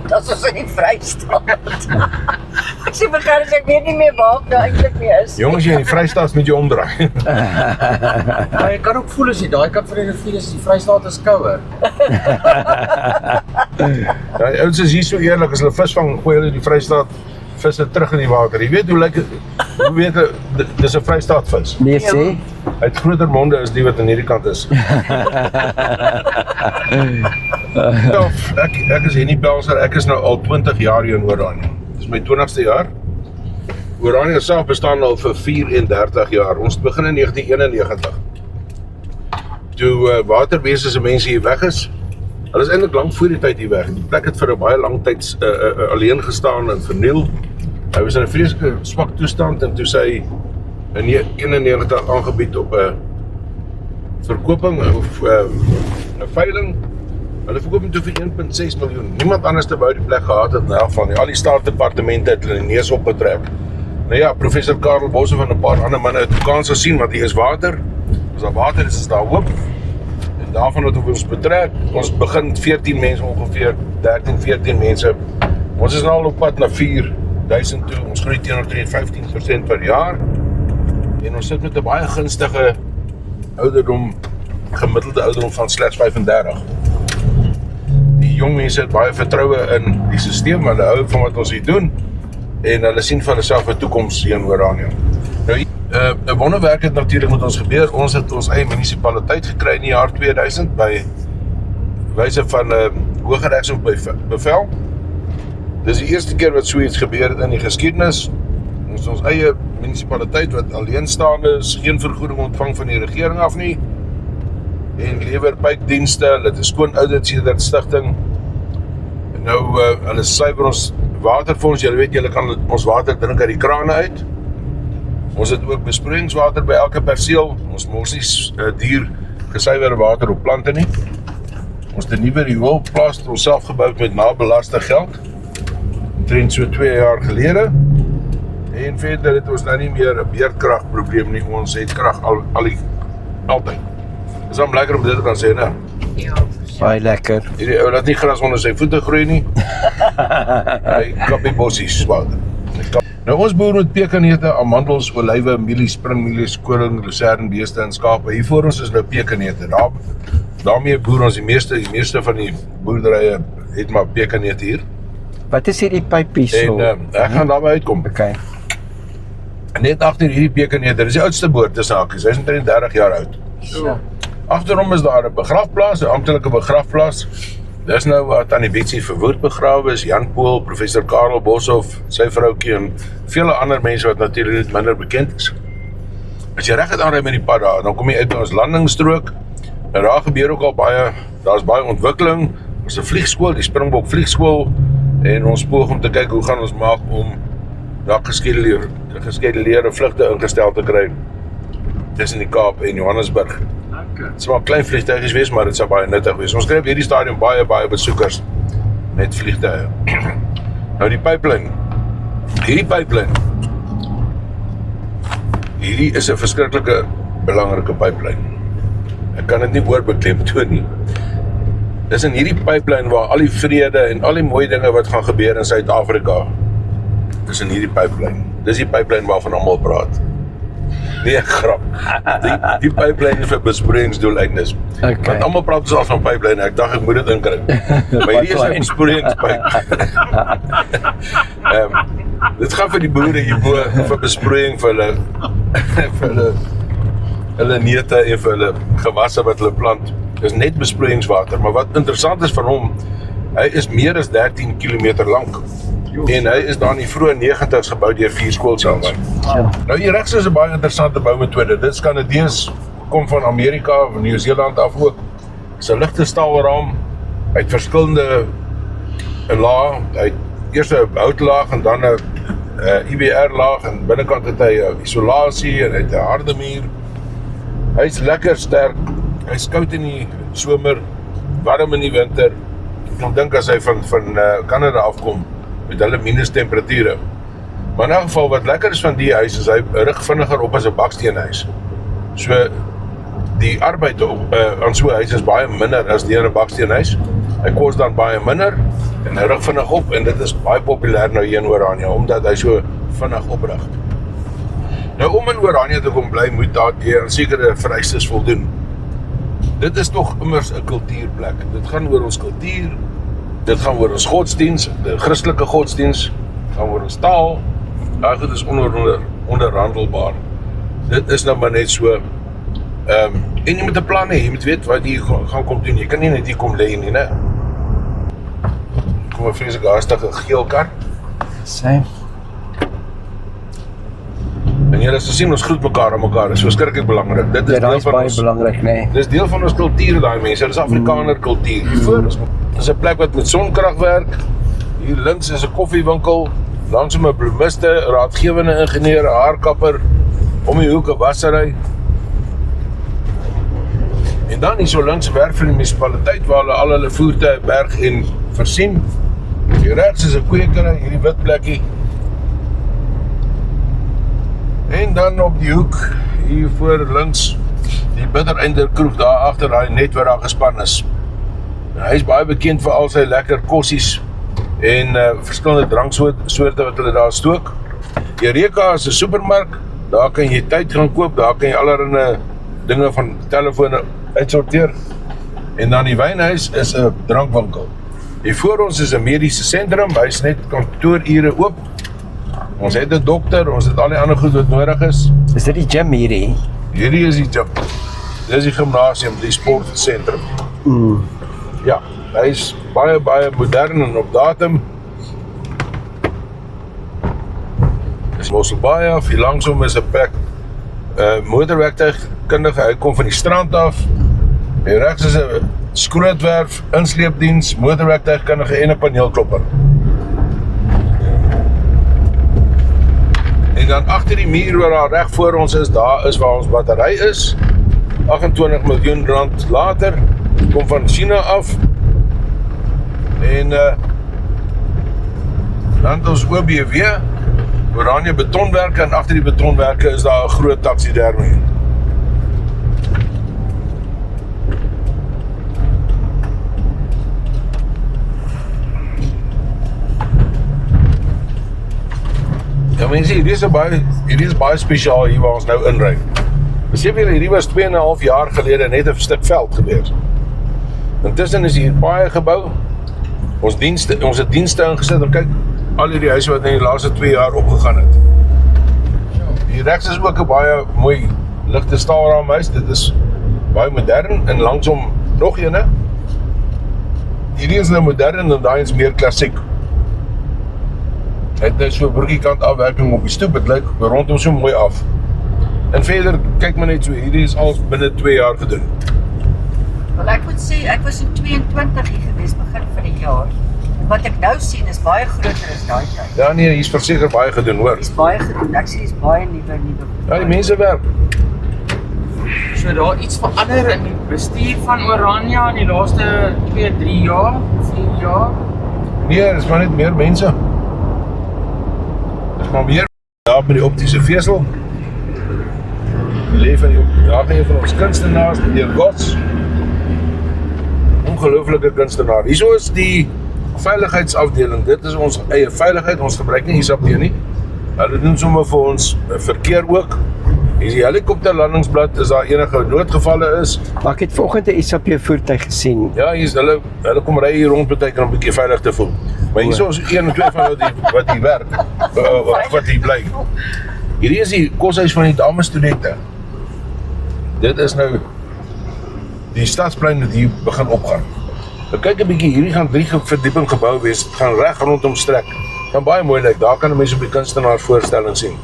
Dat is in die Vrystaat. Ek sê vir Gerrit, ek weet nie meer waar ek nou eintlik mee is. Jongens, jy in die Vrystaat moet jy omdraai. Maar jy kan ook voel as jy daai kant van die rivier is, die Vrystaat is kouer. Ja, ouens is hier so eerlik, as hulle vis vang, gooi hulle die Vrystaat visse terug in die water. Jy weet hoe lyk dit? Hoe weet jy, dis 'n Vrystaat vis. Nee, sê. Hy het groter monde as die wat aan hierdie kant is. Ek is Henny Pelser, ek is nou al 20 jaar hier in Oranje. Dis my 20ste jaar. Oranje self bestaan al vir 34 jaar. Ons het begin in 1991. Toe waterwese se mense hier weg is. Hulle is eintlik lank voor die tyd hier weg. Die plek het vir 'n baie lang tyd alleen gestaan en verniel. Hy was in 'n vreeslike swak toestand en toe sy in 91 aangebied op 'n verkoping of 'n veiling. Hulle verkoop hom toe vir 1.6 miljoen. Niemand anders te wou die plek gehad het in elk geval nie. Al die staatsdepartemente het hulle neus opgetrek. Nou ja, professor Karel Boshoff en 'n paar ander manne het kans gesien want hier is water. As daar water is daar hoop. En daarvan het ons betrek. Ons begin 14 mense ongeveer, 13, 14 mense. Ons is nou al op pad na 4000 toe. Ons groei teenoor 15% per jaar. En ons sit met 'n baie gunstige ouderdom, gemiddelde ouderdom van slegs 35. Die jong mense het baie vertroue in die stelsel, hulle hou van wat ons hier doen en hulle sien vir hulself 'n toekoms hier in Oranje. Nou, 'n wonderwerk het natuurlik met ons gebeur. Ons het ons eie munisipaliteit gekry in die jaar 2000 by wyse van 'n Hooggeregshof bevel. Dis die eerste keer wat so iets gebeur het in die geskiedenis. Ons eie munisipaliteit wat alleenstaande is, geen vergoeding ontvang van die regering af nie en lewer pypdienste, hulle het 'n skoon audit sedert stigting. En nou hulle suiwer ons water vir ons. Julle weet julle kan ons water drink uit die krane uit. Ons het ook besproeiingswater by elke perseel. Ons mors nie duur gesuiwerde water op plante nie. Ons het 'n nuwe rioolplaas ons self gebou met nabelaste geld. Omtrent so 2 jaar gelede. En verder het ons nou nie meer 'n beerdkragprobleem nie. Ons het krag altyd. Dis dan lekker om dit te kan sê, né? Ja. Baie lekker. Hierdie ou laat nie gras onder sy voete groei nie. Hy kap die bossies water. Nou ons boer met pekanneute, amandels, olywe, mielies, springmielies, koring, lucernbeeste en skape. Hier voor ons is nou pekanneute. Daarmee boer ons die meeste van die boerderye het maar pekanneute hier. Wat is hierdie pypies so? En ek gaan daarby uitkom. Okay. Net agter hierdie pekanneute, dis die oudste boer tussen hakies. Hy is omtrent 30 jaar oud. So. Agterom is daar 'n begrafplaas, 'n amptelike begrafplaas. Dis nou wat aan die Betsy Verwoerd begrawe is, Jan Pool, professor Karel Boshoff, sy vroukie en vele ander mense wat natuurlik net minder bekend is. As jy reg aanry met die pad daar, dan kom jy uit by ons landingsstrook. En daar gebeur ook al daar's baie ontwikkeling. Ons 'n vliegskool, die Springbok Vliegskool, en ons poog om te kyk hoe gaan ons maak om daar geskeduleerde vlugte ingestel te kry tussen die Kaap en Johannesburg. Het sal klein vliegtuigies wees, maar dit sal baie nuttig wees. Ons kry op hierdie stadium baie besoekers met vliegtuie. Nou die pipeline. Hierdie is 'n verskriklike belangrike pipeline. Ek kan dit nie oorbeklemtoon nie. Dis in hierdie pipeline waar al die vrede en al die mooi dinge wat gaan gebeur in Suid-Afrika, dis in hierdie pipeline. Dis die pipeline waarvan almal praat. Nee, grap. Die pipeline is vir besproeiingsdoeleindes. Okay. Want almal praat so van pipeline, ek dink ek moet dit inkry. Maar hierdie is 'n besproeiingspipe. Dit gaan vir die boere hierbo vir besproeiing vir hulle neute en vir hulle gewasse wat hulle plant. Dis net besproeiingswater, maar wat interessant is van hom, hy is meer as 13 km lank. En hy is daar in die vroeë 90's gebou deur 4 skoolsels. Nou hier regs is 'n baie interessante boumetode. Dit is Kanadees, kom van Amerika of Nieu-Seeland af ook. Dis 'n ligte staalraam. Hy het verskillende lae. Hy het eers 'n houtlaag en dan 'n IBR laag en binnekant het hy isolasie en hy het 'n harde muur. Hy's lekker sterk. Hy's koud in die somer, warm in die winter. Ek kan dink as hy van Kanada afkom met hulle minus temperature. Maar in elk geval wat lekker is van die huis is hy rig vinniger op as 'n baksteenhuis. So die arbeid aan so 'n huis is baie minder as die in 'n baksteenhuis. Hy kos dan baie minder en hy rig vinnig op en dit is baie populêr nou hier in Oranje omdat hy so vinnig oprig. Nou om in Oranje te kom bly moet daar aan sekere vereistes voldoen. Dit is tog immers 'n kultuurplek. Dit gaan oor ons kultuur, dit gaan oor ons godsdiens, die Christelike godsdiens, gaan oor ons taal. Daai goed is onderhandelbaar. Dit is nou maar net so. En jy moet 'n plan hê, jy moet weet wat jy gaan kom doen. Jy kan nie net hier kom lê nie, né? Kom 'n vreeslike haastige geel kar. Sê. En jy het gesien ons groet mekaar aan mekaar. Dit is verskriklik belangrik. Dit is Ja, deel dat is van baie ons belangrik, nee. Dis deel van ons kultuur daai mense. Dis Afrikaner kultuur. Hiervoor is 'n plek wat met sonkrag werk. Hier links is 'n koffiewinkel, langs 'n bloemiste, raadgewende ingenieur, 'n haarkapper, om die hoek 'n wassery. En dan hier so links werk vir die munisipaliteit waar hulle al hulle voertuie berg en versien. Hier regs is 'n kwekery, hierdie wit plekkie. En dan op die hoek, hier voor links, die Bittereinder kroeg daar agter daai net waar daar gespan is. Nou, hy is baie bekend vir al sy lekker kossies en verskillende dranksoorte wat hulle daar stook. Eureka is 'n supermark, daar kan jy tyd gaan koop, daar kan jy allerlei dinge van telefone uitsorteer. En dan die wynhuis is 'n drankwinkel. Hier voor ons is 'n mediese sentrum, hy is net kantoorure oop. Ons het 'n dokter, ons het al die ander goed wat nodig is. Is dit die gym hierdie? Hierdie is die gym. Dit is die gimnasium, die sportsentrum. Ja, hy is baie modern en op datum. Dis Mosselbaai af, hier langsom is 'n plek motorwerktuigkundige, hy kom van die strand af. Hier regs is 'n skrootwerf, insleepdiens, motorwerktuigkundige en 'n paneelklopper. En dan agter die muur waar daar reg voor ons is, daar is waar ons battery is. 28 miljoen rand later, kom van China af. En dan het ons OBW, Oranje Betonwerke, en agter die betonwerke is daar 'n groot taxidermie. Ja, mense, hierdie is baie spesiaal hier waar ons nou inry. Besef julle, hierdie was 2,5 jaar gelede net 'n stuk veld gewees. Intussen is hier baie gebou. Ons het dienste ingesit en kyk al hierdie huise wat in die laaste 2 jaar opgegaan het. Hier regs is ook 'n baie mooi ligte staalraamhuis. Dit is baie modern en langsom nog eene. Hierdie is nou modern en daai is meer klassiek. Het nou so 'n broekiekant afwerking op die stoep, dit lyk rondom so mooi af. En verder, kyk maar net so, hierdie is al binne 2 jaar gedoen. Wel, ek moet sê, ek was in 22 hier gewees, begin van die jaar. En wat ek nou sien is baie groter as daai tyd. Ja nee, hier's verseker baie gedoen, hoor. Dis baie gedoen, ek sien is baie nuwe. Ja, die mense werk. So daar iets verander in die bestuur van Oranje in die laaste 2-3 jaar, 4 jaar. Nee, dis maar net meer mense. Dis maar meer daar by die optiese vesel. Daar gaan een van ons kunstenaars, meneer Gots. Ongelooflike kunstenaar. Hierso is die veiligheidsafdeling. Dit is ons eie veiligheid. Ons gebruik nie ISAP nie. Hulle doen sommer vir ons verkeer ook. Hier is die helikopterlandingsblad as daar enige noodgevalle is. Maar ek het vanoggend 'n iets op jou voertuig gesien. Ja, hier is hulle kom ry hier rond baie keer om 'n bietjie veilig te voel. Maar hierso is 1 of 2 van wat hier werk. Wat hier bly. Hierdie is die koshuis van die damesstudente. Dit is nou die stadsplein wat hier begin opgaan. Nou kyk 'n bietjie, hierdie gaan 3 verdieping gebou wees. Dit gaan reg rondom strek. Gaan baie mooi lyk. Daar kan 'n mens op die kunstenaarsvoorstelling sien.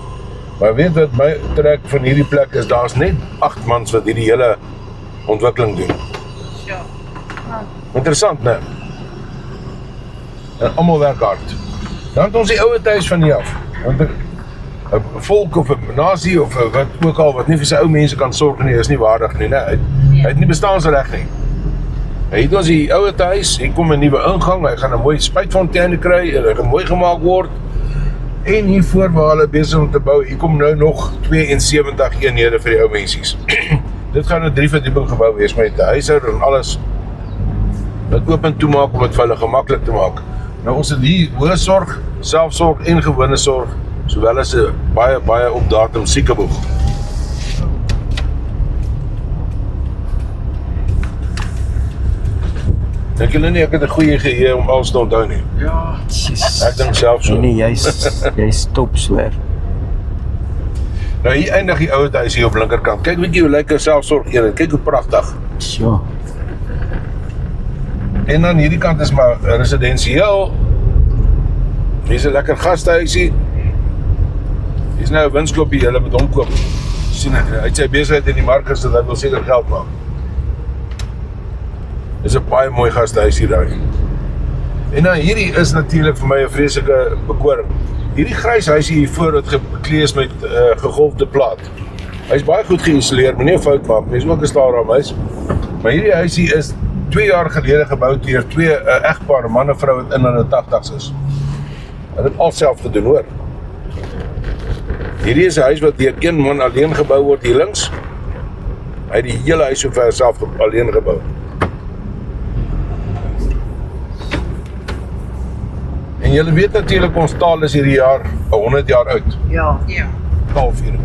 Maar weet wat my trek van hierdie plek is, daar's net 8 mans wat hierdie hele ontwikkeling doen. Ja. Interessant, né? En almal werk hard. Dan het ons die ouer huis van hier af. Want 'n volk of 'n nasie of wat ook al wat nie vir sy ou mense kan sorg nie, is nie waardig nie, né? Hy het nie bestaansreg nie. Hy het ons die ouer huis, hier kom 'n nuwe ingang, hy gaan 'n mooi spuitfontein kry en hy gaan mooi gemaak word. En hiervoor waar hulle besig om te bou, hier kom nou nog 72 eenhede vir die ou mensies. Dit gaan 'n 3 verdieping gebou wees met 'n huishouder en alles. dit oop en toe maak om dit vir hulle gemaklik te maak. Nou ons het hier hoë sorg, selfsorg en gewone sorg, sowel as 'n baie op datum siekeboeg. Dink julle nie ek het 'n goeie geheue om alles te onthou nie? Ja. Jesus. Ek dink self so. Nee, jy's top swer. Nou hier eindig die ouer huis hier op linkerkant. Kyk bietjie hoe lyk 'n selfsorg eenheid. Kyk hoe pragtig. So. En dan hierdie kant is maar residensieel. Hier's 'n lekker gastehuisie. Hier's nou 'n winskloppie, hulle moet hom koop. Sien hy het sy besigheid in die mark gesit, hy wil seker geld maak. Dis 'n baie mooi gastehuis hier daai. En nou hierdie is natuurlik vir my 'n vreeslike bekoring. Hierdie grys huisie hier voor wat beklee is met gegolfde plaat. Hy's baie goed geïsoleer, moenie 'n fout maak. Dis ook 'n staarraamhuis. Maar hierdie huisie is 2 jaar gelede gebou deur twee egpaar, 'n man en vrou wat in hulle 80's is. Hulle het alself gedoen, hoor. Hierdie is 'n huis wat deur een man alleen gebou word hier links. Hy het die hele huis sover self alleen gebou. En julle weet natuurlik ons taal is hierdie jaar 100 jaar oud. Ja, Taalviering.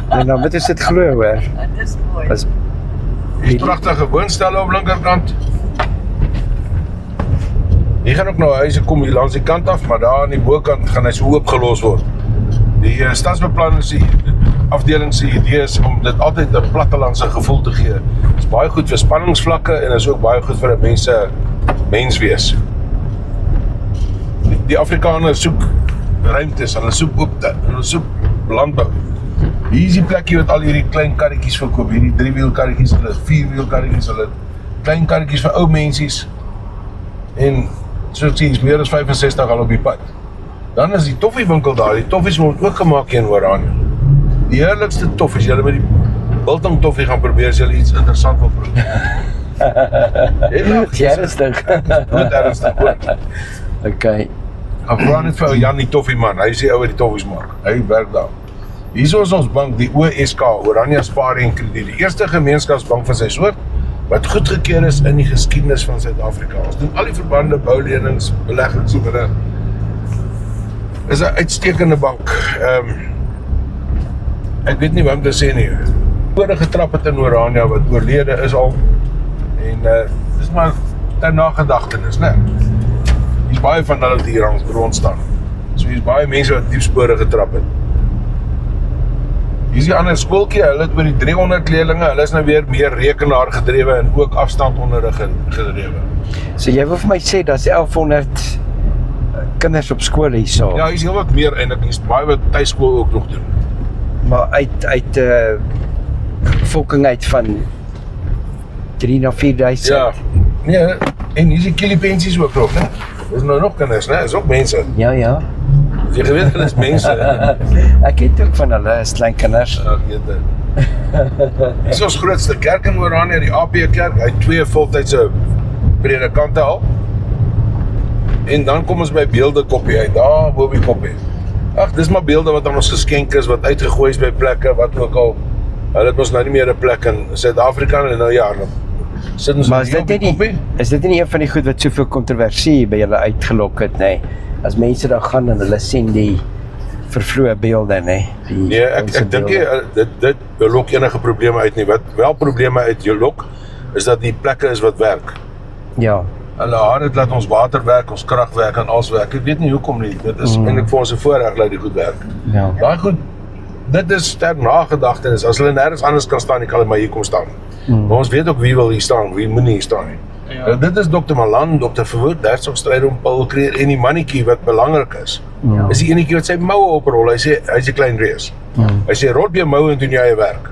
En dan moet jy dit glo hoor. dit is mooi. As Hier's pragtige woonstelle op linkerkant. Hier gaan ook nou huise kom hier langs die kant af, maar daar aan die bokant gaan hy so oopgelos word. Die stadsbeplanning se afdeling se idee is om dit altyd 'n plattelandse gevoel te gee. Dit is baie goed vir spanningsvlakke en is ook baie goed vir 'n menswees. Die Afrikaners soek ruimtes, hulle soek hulle soek landbou. Hier is die plekkie wat al hierdie klein karretjies verkoop, hierdie 3-wiel karretjies, hulle 4-wiel karretjies, hulle klein karretjies vir ou mensies. En so sien jy meer as 65 al op die pad. Dan is die toffiewinkel daar, die toffies word ook gemaak hier in Oranje. Die heerlikste toffies, julle met die biltong toffie gaan probeer as julle iets interessant wil probeer. ernstig. Goed ernstig hoor. Okay. Ek vra net vir ou Jan die toffieman, hy is die ou wat die toffies maak. Hy werk daar. Hier is ons bank, die OSK, Oranje Sparing en Krediet, die eerste gemeenskapsbank van sy soort, wat goedgekeur is in die geskiedenis van Suid-Afrika. Ons doen al die verbande, boulenings, beleggings en hulle. Is 'n uitstekende bank. Ek weet nie wat om te sê nie. Vorige getrap het in Oranje wat oorlede is al. En dis maar ter nagedagtenis, né? Hier's baie van hulle wat hier rond staan. So hier's baie mense wat diep spore getrap het. Hier is die ander skooltjie, hulle het oor die 300 leerlinge, hulle is nou weer meer rekenaar gedrewe en ook afstandonderrig gedrewe. So jy wil vir my sê daar's 1100 kinders op skool hierso. Ja, hier is heel wat meer eintlik, hier's baie wat tuiskool ook nog doen. Maar uit bevolking uit van 3 na 4000. Ja, nee, en hier is die kielipensies ook nog, né? Dis nou nog kinders, né? Dis ook mense. Ja. Jy geweet hulle is mense. Ek het ook van hulle as klein kinders. Ja, ek weet dit. Hier is ons grootste kerk in Oranje, die AP Kerk. Hy het 2 voltydse predikante al. En dan kom ons by beelde koppie uit, daar bo op die koppie. Ag, dis maar beelde wat aan ons geskenk is, wat uitgegooi is by plekke, wat ook al. Hulle het ons nou nie meer 'n plek in Suid-Afrika en nou ja, nou sit ons Maar is hier op dit die nie koppie. is dit nie een van die goed wat soveel kontroversie by julle uitgelok het, nee? As mense daar gaan en hulle sien die vervloë beelde, nee? Nee, ek dink nie dit lok enige probleme uit nie. Wat wel probleme uitlok is dat die plekke is wat werk. Ja. Hulle het laat ons water werk, ons krag werk en alles werk. Ek weet nie hoekom nie. Dit is eintlik vir ons 'n voorreg dat dit goed werk. Ja. Daai goed, dit is ter nagedagtenis. As hulle nêrens anders kan staan, nie kan hulle maar hier kom staan. Maar ons weet ook wie wil hier staan, wie moenie hier staan nie. Ja. Nou, dit is Dr. Malan, Dr. Verwoerd, Hertzog Strydom, Paul Creer en die mannetjie wat belangrik is. Ja. Is die enetjie wat sy moue oprol. Hy sê hy's 'n klein reus. Hy sê rol jou moue en doen jy eie werk.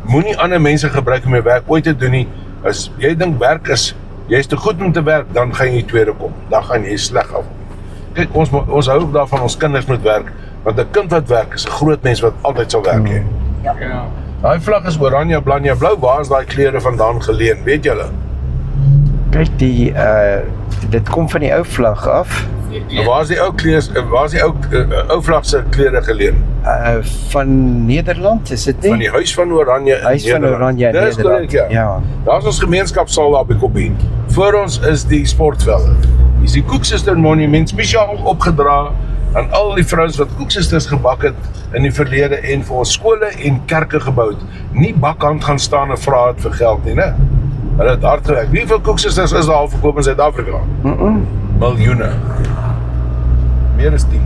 Moenie ander mense gebruik om jou werk ooit te doen nie. As jy dink werk is, jy's te goed om te werk, dan gaan jy tweede kom. Dan gaan jy sleg af. Kyk, ons hou ook daarvan ons kinders moet werk, want 'n kind wat werk is 'n groot mens wat altyd sal werk hê. Ja. Daai vlag is oranje, blanje, blou. Waar is daai kleure vandaan geleen? Weet julle? Kyk, dit kom van die ou vlag af, En waar is die ou vlag se klere geleen? Van Nederland, is dit nie? Van die Huis van Oranje in Huis van Nederland. Oranje in Dis Nederland. korrek, ja. Daar is ons gemeenskapsaal daar by Koppie. Voor ons is die sportvelde. Hier is die Koeksisters monument spesiaal opgedra aan al die vrouens wat koeksisters gebak het in die verlede en vir ons skole en kerke gebou het. Nie bakhand gaan staan en vra het vir geld nie, né? Hulle het hard gewerk. Hoeveel koeksisters is daar al verkoop in Suid-Afrika? Miljoene. Meer as 10.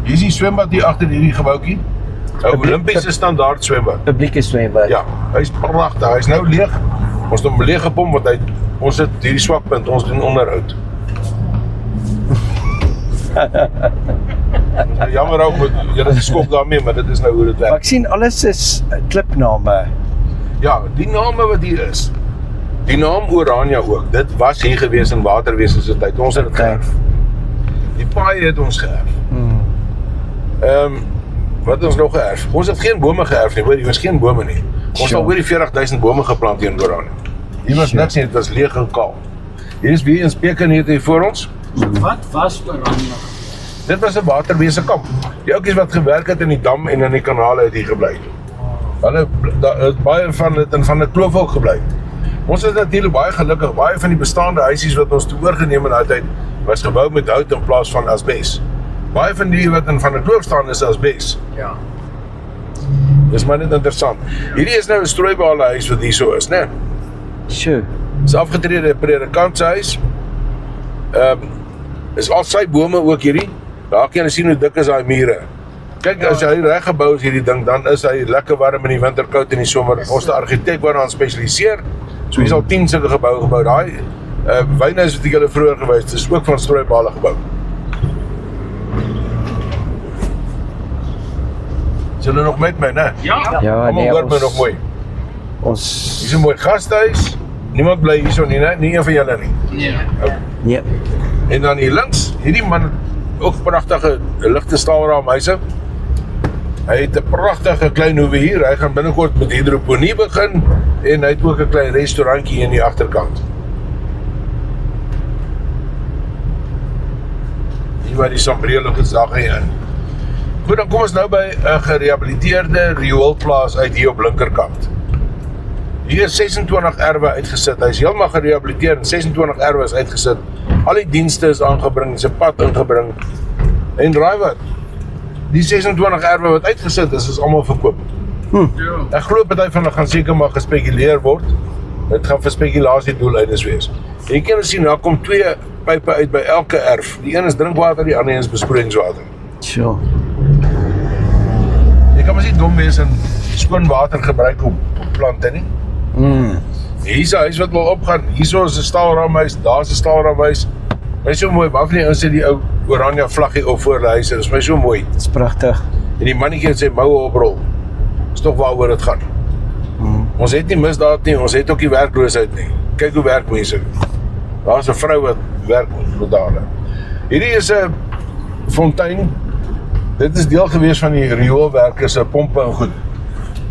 Hier is die swembad hier agter hierdie gebouetjie. 'n Olimpiese standaard swembad. Publieke swembad. Ja, hy's pragtig. Hy's nou leeg. Ons het hom leeg gepomp want ons het hierdie swakpunt, ons doen onderhoud. Jammer ook, julle is skok daarmee, maar dit is nou hoe dit Maar werk. ek sien alles is klipname. Ja, die name wat hier is. Die naam Oranje ook. Dit was hier gewees in Waterwese se tyd. Ons het dit geërf. Die paai het ons geërf. Wat het ons nog geërf? Ons het geen bome geërf nie, hoor, hier was geen bome nie. Ons het al oor die 40.000 bome geplant hier in Oranje. Hier was niks nie, dit was leeg en kaal. Hier is weer 'n speker hier voor ons. Wat was Oranje? Dit was 'n waterwese kamp. Die ouetjies wat gewerk het in die dam en in die kanale het hier gebly. Hulle het baie van dit in van 'n kloof ook gebly. Ons is natuurlik baie gelukkig. Baie van die bestaande huisies wat ons toe oorgeneem in daai tyd was gebou met hout in plaas van asbes. Baie van die wat in van 'n kloof staan is asbes. Ja. Dis maar net interessant. Hierdie is nou 'n strooibale huis wat hier so is, né? Sjoe. Dis afgetrede predikant se huis. Is al sy bome ook hierdie. Daar kan jy sien hoe dik is daai mure. Kyk, as hy reg gebou is hierdie ding, dan is hy lekker warm in die winter, koud in die somer. Ons 'n argitek wat daaraan spesialiseer. So hier is al 10 sulke gebou. Daai wynhuis wat ek julle vroeër gewys het, is ook van strooibale gebou. Is julle nog met my, né? Ja. Ja, Almal hoor my nog mooi. Hier Ons is 'n mooi gastehuis. Niemand bly hierso nie, né? Nie een van julle nie. Nee. nee. En dan hier links, hierdie man ook pragtige ligte staalraamhuise. Hy het 'n pragtige klein hoewe hier. Hy gaan binnekort met hidroponie begin en hy het ook 'n klein restaurantjie in die agterkant. Hier waar die sambrele gesag in. Goed, dan kom ons nou by 'n gerehabiliteerde rioolplaas uit hier op linkerkant. Hier is 26 erwe uitgesit. Hy is heeltemal gerehabiliteer en 26 erwe is uitgesit. Al die dienste is aangebring, sy pad ingebring. En raai wat? Die 26 erwe wat uitgesit is almal verkoop. Ja. Ek glo party van hulle gaan seker maar gespekuleer word. Dit gaan vir spekulasie doeleindes wees. Jy kan sien, daar kom 2 pype uit by elke erf. Die een is drinkwater, die ander een is besproeiingswater. Sjoe. Jy kan mos nie dom wees en skoon water gebruik op plante nie. Hier is 'n huis wat wil opgaan. Hierso is 'n staalraamhuis, daar's 'n staalraamhuis. Dit is so mooi, waar van die ouens het die ou oranje vlaggie op voor hulle huis. Dit is my so mooi. Dit is pragtig. En die mannetjie het sy moue oprol. Dis tog waaroor dit gaan. Ons het nie misdaad nie, ons het ook nie werkloosheid nie. Kyk hoe werk mense. Daar's 'n vrou wat werk met daar. Hierdie is 'n fontein. Dit is deel gewees van die rioolwerke se pompe en goed.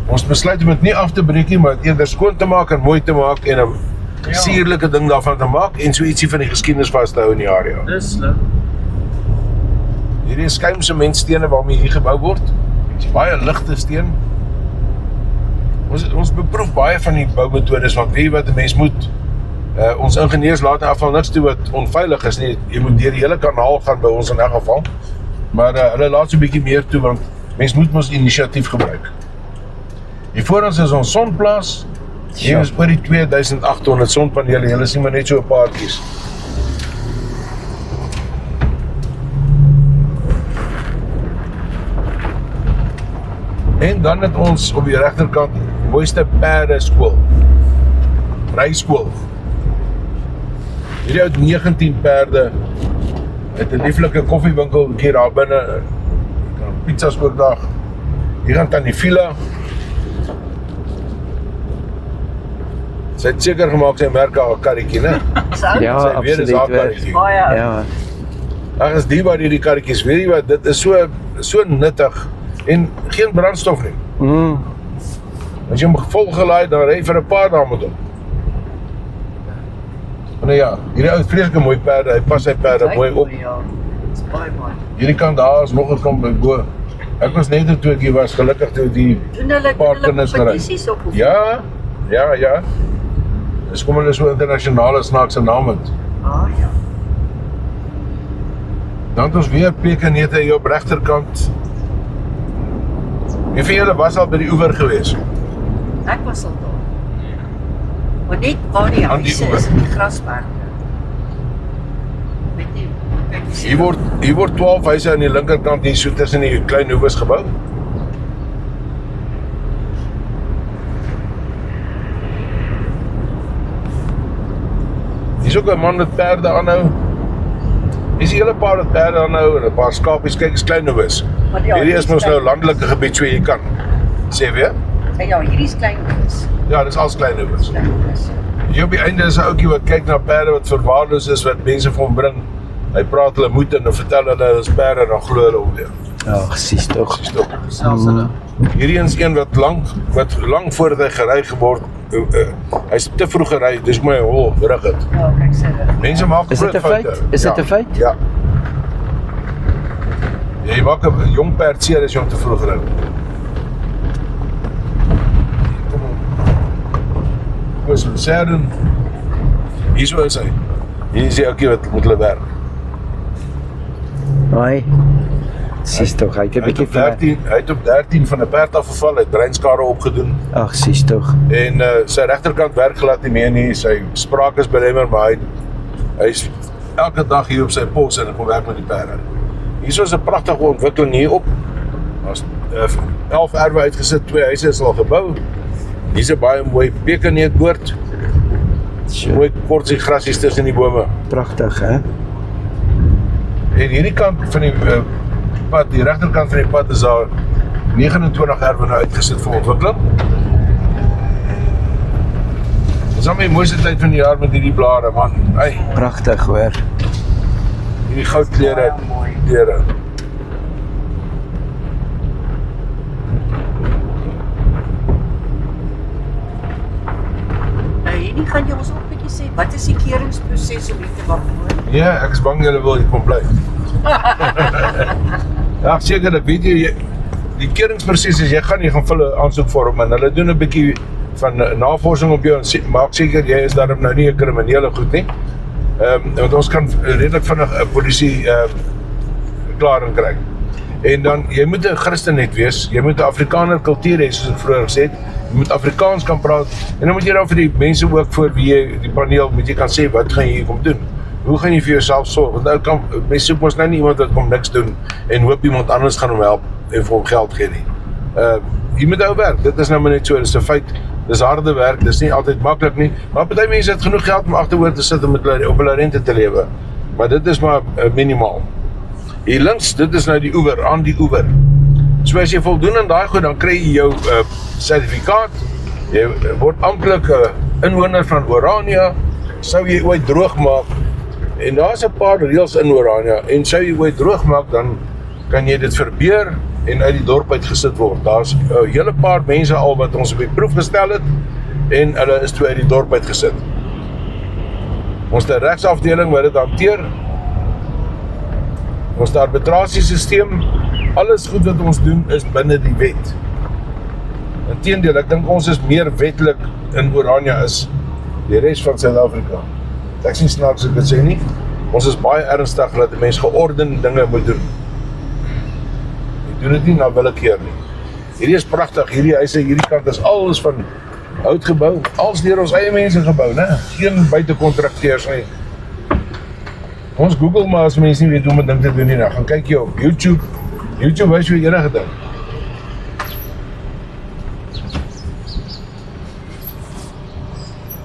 Ons besluit om dit nie af te breek nie, maar eerder skoon te maak en mooi te maak en 'n sierlike ding daarvan te maak en so ietsie van die geskiedenis vas te hou in die area. Dis leuk. Hierdie is skuimsementstene waarmee hier gebou word. Dis baie ligte steen. Ons beproef baie van die boumetodes want weet jy wat 'n mens moet ons ingenieurs laat in afval niks toe wat onveilig is nie. Jy moet deur die hele kanaal gaan by ons in elk geval. Maar hulle laat so 'n bietjie meer toe want mens moet mos inisiatief gebruik. Hier voor ons is ons sonplaas. Hier is oor die 2800 sonpanele. Julle sien maar net so 'n paartjies. En dan het ons op die regterkant die mooiste perde skool. Ryskool. Hierdie het 19 perde. Het 'n lieflike koffiewinkel hier daar binne. Pizzas ook daar. Hier gaan Tannie Villa. Sy het seker gemaak sy merk haar karretjie, né? Ja, Sy weet dis haar absoluut. karretjie. Baie. Ja. Ag is die waar hierdie karretjies, weet jy wat, dit is so nuttig en geen brandstof nie. As jy hom volgelaai, dan ry vir 'n paar dae met hom. Nou ja, hierdie ou het vreeslike mooi perde, hy pas sy perde mooi op. Ja, dit is baie mooi. Hierdie kant daar is nog 'n klomp bo. Ek was net toe ek hier was, gelukkig toe die Doen hulle paar kinders gery. kompetisies op? Of? Ja. Dis kom hulle so internasionale snaakse naam het. Ah ja. Dan het ons weer pekanete hier op regterkant. Wie van julle was al by die oewer gewees? Ek was al daar. Maar net waar die Aan die huise oewer. is in die grasperke. Weet jy, kyk jy sien. Hier word 12 huise aan die linkerkant hier so tussen die klein hoeves gebou. Hier is ook 'n man met perde aanhou. Hier is 'n hele paar met perde aanhou en 'n paar skapies. Kyk, is klein hoeves. Maar ja, Hierdie is die mos nou klein- landelike gebied, so jy kan. Sê weer? Ja, hierdie is klein hoeves. Ja, dis als klein hoeves. Klein hoeves. Hier op die einde is 'n ouetjie wat kyk na perde wat verwaarloos is, wat mense vir hom bring. Hy praat hulle moed en dan vertel hulle is perde en dan glo hulle hom weer. Ag, sies tog. Stop. Selfs hulle. Hierdie is een wat lang voordat hy gery geword, hy's te vroeg gery, dis my hol rig het. Ja, kyk sê dit. Mense maak Is dit groot 'n feit? foute. Is dit Ja. 'n feit? Ja. Jy maak 'n jong perd seer as jy hom te vroeg ry. Kom op. Hoe is hulle sêden? Hier is hy. Hier is die ouetjie wat met hulle werk. Ai. Sies tog, hy het 'n bietjie Hy het op 13 van 'n perd afgeval, hy het breinskade opgedoen. Ag, sies tog. En sy regterkant werk glad nie meer nie, sy spraak is belemmer, maar hy's elke dag hier op sy pos en hy kom werk met die perde. Hier is 'n pragtige ontwikkeling hier op. Daar's 11 erwe uitgesit, 2 huise is al gebou. Hier's 'n baie mooi pekanneetboord. Mooi kortsie grasies tussen die bome. Pragtig, hè? En hierdie kant van die pad, die regterkant van die pad is daar 29 erwe nou uitgesit vir ontwikkeling. Dis al my mooiste tyd van die jaar met hierdie blare, man. Hey, Pragtig, hoor. hierdie goudkleure Baie mooi. kleure. Hierdie gaan jy ons ook 'n bietjie sê, wat is die keuringsproses om hier te mag woon? Ja, ek is bang julle wil hier kom bly. Ja, sekerlik, weet jy, die keuringsproses is jy gaan vul 'n aansoekvorm en hulle doen 'n bietjie van navorsing op jou en maak seker jy is daarom nou nie 'n kriminele goed nie. Want ons kan redelik vinnig 'n polisie verklaring kry. En dan, jy moet 'n Christen net wees, jy moet 'n Afrikaner kultuur hê soos ek vroeër gesê het, jy moet Afrikaans kan praat en dan moet jy dan vir die mense ook voor wie jy die paneel moet jy kan sê wat gaan jy hier kom doen. Hoe gaan jy vir jouself sorg? Want nou kan mense soek mos nou nie iemand wat kom niks doen en hoop iemand anders gaan hom help en vir hom geld gee nie. Jy moet ou werk. Dit is nou maar net so, dis 'n feit. Dis harde werk, dis nie altyd maklik nie, maar party mense het genoeg geld om agteroor te sit om met hulle op hulle rente te lewe. Maar dit is maar minimaal. Hier links, dit is nou die oewer, aan die oewer. So as jy voldoen aan daai goed, dan kry jy jou sertifikaat. Jy word amptelik 'n inwoner van Orania. Sou jy ooit droog maak, en daar's 'n paar reëls in Orania, en sou jy ooit droog maak, dan kan jy dit verbeur en uit die dorp uitgesit word. Daar's 'n hele paar mense al wat ons op die proef gestel het, en hulle is toe uit die dorp uitgesit. Ons het 'n regsafdeling wat dit hanteer. Ons het 'n arbitrasiesisteem. Alles goed wat ons doen is binne die wet. Inteendeel, ek dink ons is meer wettelik in Orania as die res van Suid-Afrika. Ek sien snaaks ek dit sê nie. Ons is baie ernstig dat 'n mens geordende dinge moet doen. Jy doen dit nie na willekeur nie. Hierdie is pragtig, hierdie huise, hierdie kant is alles van hout gebou, alles deur ons eie mense gebou, né? Geen buitekontrakteurs nie. Ons Google maar as mense nie weet hoe om 'n ding te doen nie, dan gaan kyk jy op YouTube. YouTube wys jou enige ding.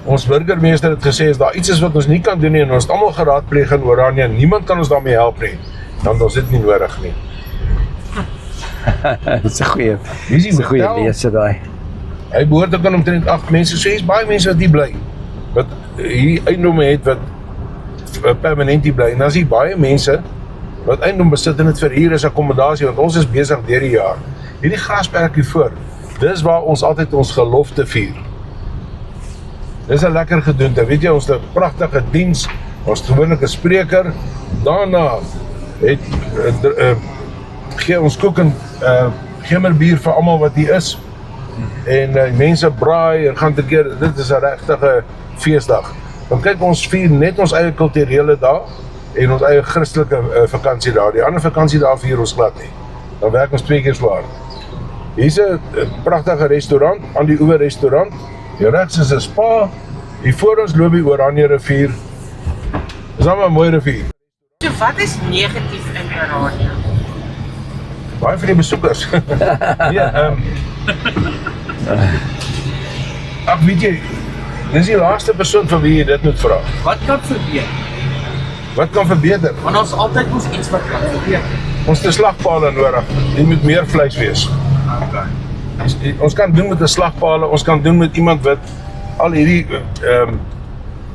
Ons burgemeester het gesê as daar iets is wat ons nie kan doen nie en ons het almal geraadpleeg in Orania, niemand kan ons daarmee help nie, dan het ons dit nie nodig nie. Dis 'n goeie. Dis die Dis 'n goeie hotel. lese daai. Hy behoort ook aan omtrent 8 mense, so hier's baie mense wat hier bly, wat hier eiendomme het wat permanent hier bly, en dan is hier baie mense wat eiendom besit en dit verhuur as akkommodasie, want ons is besig deur die jaar. Hierdie grasperk hier voor, dis waar ons altyd ons gelofte vier. Dis 'n lekker gedoente. Weet jy, ons het 'n pragtige diens, ons het gewoonlik 'n spreker. Daarna het gee ons koek en gemmerbier vir almal wat hier is. En mense braai en gaan te keer. Dit is 'n regtige feesdag. Dan kyk ons vier net ons eie kulturele dag en ons eie Christelike vakansiedag. Die ander vakansiedae vier ons glad nie. Dan werk ons 2 keer so hard. Hier's 'n pragtige restaurant, aan die oewer restaurant. Hier regs is 'n spa. Hier voor ons loop die Oranje rivier. Dis nou 'n mooi rivier. So wat is negatief in Oranje? Baie van die besoekers. Ag weet jy, dis die laaste persoon van wie jy dit moet vra. Wat kan verbeter? Wat kan verbeter? Want ons altyd moes iets wat kan verbeter. Ons het slagpale nodig. Dit moet meer vleis wees. Okay. Ons kan doen met 'n slagpale, ons kan doen met iemand wat al hierdie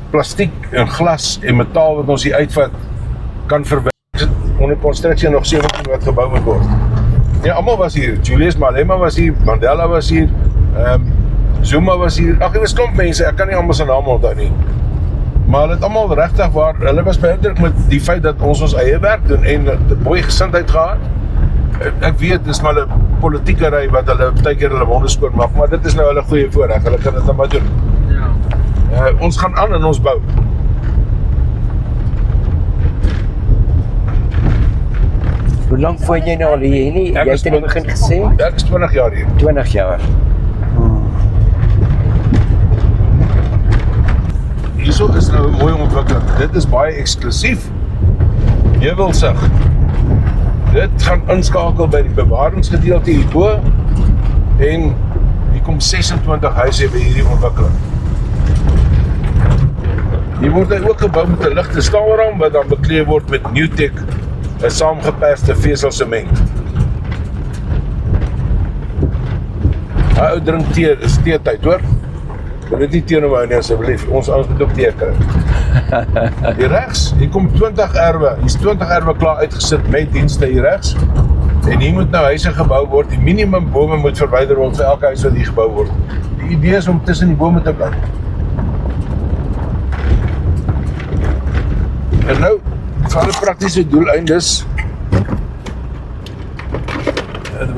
plastiek en glas en metaal wat ons hier uitvat kan verwerk. Onder konstruksie nog 17 wat gebou moet word. Ja, almal was hier. Julius Malema was hier, Mandela was hier, Zuma was hier. Ag, dit was klomp mense. Ek kan nie almal se name onthou nie. Maar hulle het almal regtig waar hulle was beïndruk met die feit dat ons eie werk doen en 'n mooi gesindheid gehad. Ek weet dis maar 'n politieke ry wat hulle baie keer hulle wonde skoon maak, maar dit is nou hulle goeie voorreg. Hulle kan dit net maar doen. Ja. Ons gaan aan in ons bou. Hoe lank woon jy nou al hier nie? Jy het in die begin gesê? Ek is 20 jaar hier. 20 jaar. Hierso is nou 'n mooi ontwikkeling. Dit is baie eksklusief. Jy wil sê dit gaan inskakel by die bewaringsgedeelte hierbo en hier kom 26 huise by hierdie ontwikkeling. Hier word hy ook gebou met 'n ligte staalraam wat dan bekleed word met Newtek, 'n saamgeperste veselsement. Ou drink tee, dis teetyd hoor. Wil dit nie teenoor nie asseblief. Ons moet ook tee kry. Hier regs, hier kom 20 erwe. Hier's 20 erwe klaar uitgesit met dienste hier regs. En hier moet nou huise gebou word. Die minimum bome moet verwyder word vir elke huis wat hier gebou word. Die idee is om tussen die bome te bly. En nou, vir alle praktiese doeleindes,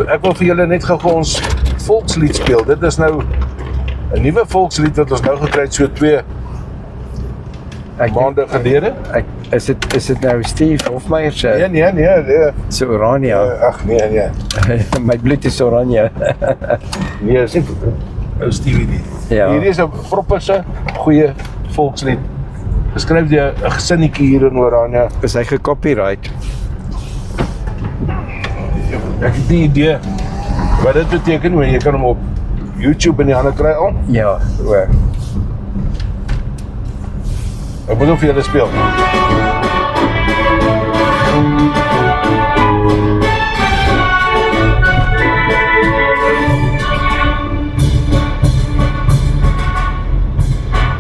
ek wil vir julle net gou ons volkslied speel. Dit is nou 'n nuwe volkslied wat ons nou gekry het so 2 maande gelede. Is dit nou Steve Hofmeyer se? Nee. So Oranje. Ag nee. My bloed is oranje. Nee, is nie ou Stevie nie. Ja. Hierdie is 'n proppelse goeie volkslied. Geskryf deur 'n gesinnetjie hier in Oranje. Is hy gecopyright? Ek het nie idee wat dit beteken, maar jy kan hom op YouTube in die hande kry al. Ja, o. Ek moet hom vir julle speel.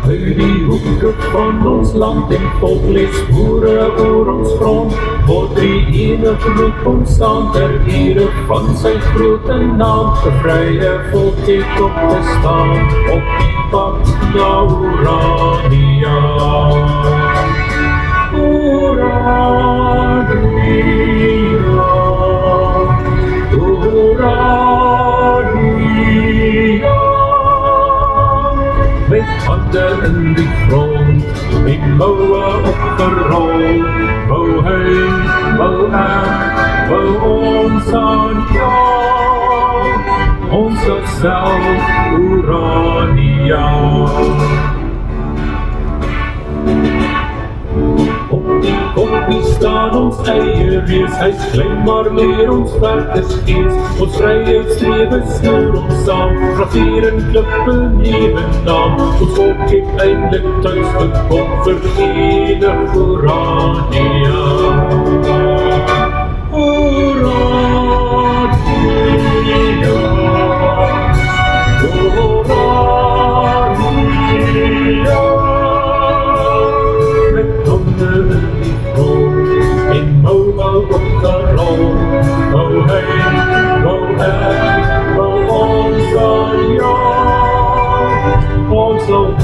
Uit die hoeke van ons land en volk lees boere oor ons grond, word die enig roep ontstaan ter ere van sy grote naam. Bevryde volk het op te staan op die pad na Orania. Met handen in die grond, met mouwen opgerol, wou hy, wou ek, wou ons aan jou, ons self Orania. Op die koppie staan ons eie wees, hy's klein maar leer ons werk is gees. Ons vryheidslewe snoer ons saam, grafier en klippe nieuwe naam. Ons volk het eindelijk thuis gekom, verenig Orania. Orania, Orania. Met handen in die grond, in mouwen opgerol, wou hy, wou ek, wou ons aan jou, ons land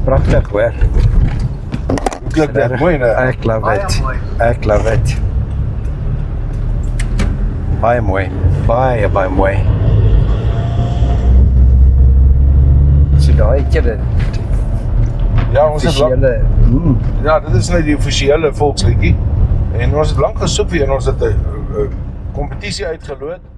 pragtig hoor. Hoe klink dit? Mooi, né? Ek love Baie it. mooi. Ek love it. Baie mooi. Baie mooi. So daai het jy dit Ja, ons het lank, visuele ja, dit is nou die offisiële volksliedjie. En ons het lank gesoek weer en ons het 'n kompetisie uitgeloot.